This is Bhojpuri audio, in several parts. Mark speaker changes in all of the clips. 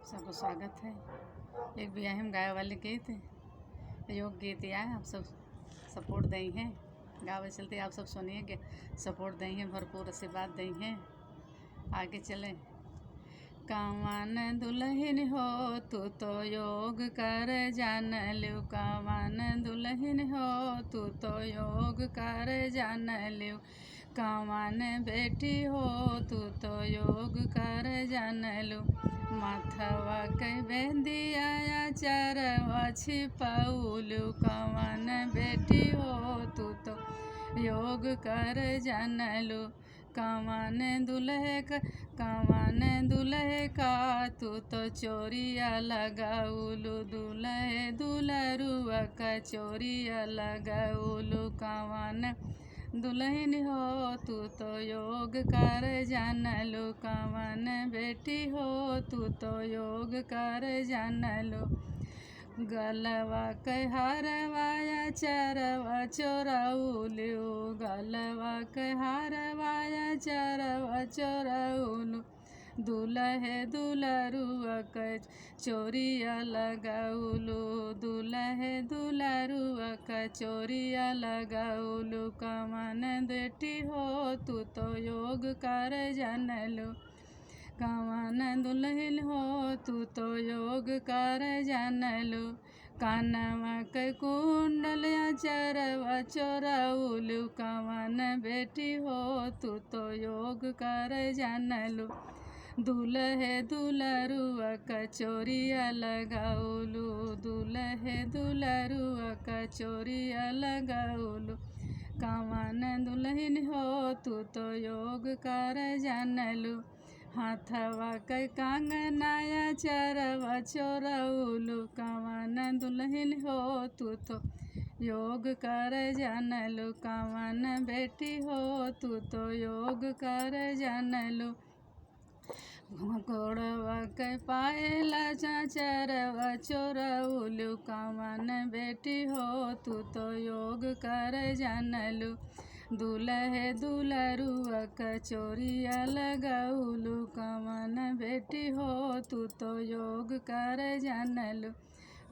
Speaker 1: सबको स्वागत है। एक ब्याह में गाय वाले गीत योग गीत आए, आप सब सपोर्ट दें हैं। गावे चलते आप सब सुनिए, सपोर्ट दें हैं, भरपूर आशीर्वाद दें हैं। आगे चलें। कावन दुल्हन हो तू तो योग कर जान लियो, कावन दुल्हन हो तू तो योग कर जान लियो, कावन बेटी हो तू तो योग कर जान लो। माथवा के बेंदिया चरवा छिपौलू, कावन बेटी हो तू तो योग कर जान लो। कावन दुल्हे का तू तो चोरिया लगाउलू, दुल्हे दुलरुआ का चोरिया लगाउलू, कावन दुल्हन हो तू तो योग कर जान लो, कावन बेटी हो तू तो योग कर जान लो। गलवा के हारवाया चरवा चोरौलू, गलवा के हारवाया चरवा चोरौलू, दुल्हे दुलरुआ के चोरिया लगाउलू, दुल्हे दुलरुआ का चोरिया लगाउलू, कावन बेटी हो तू तो योग कर जान लो, कावन दुल्हन हो तू तो योग कर जान लो। कानवा के कुंडलिया चरवा चोरौलू, कावन बेटी हो तू तो योग कर जान लो, दुल्हे दुलरुआ का चोरिया लगाउलू, दुल्हे दुलरुआ का चोरिया लगाउलू, कावन दुल्हन हो तू तो योग कर जान लो। हाथवा के कंगनाया चरवा चोरौलू, कावन दुल्हन हो तू तो योग कर जान लो, कावन बेटी हो तू तो योग कर जान लो। गोड़वा के पायला चरवा चोरौलू, कावन बेटी हो तू तो योग कर जान लो, दुल्हे दुलरुआ का चोरिया लगाउलू, कावन बेटी हो तू तो योग कर जान लो,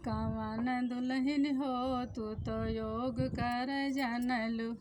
Speaker 1: कावन दुल्हन हो तू तो योग कर जान लो।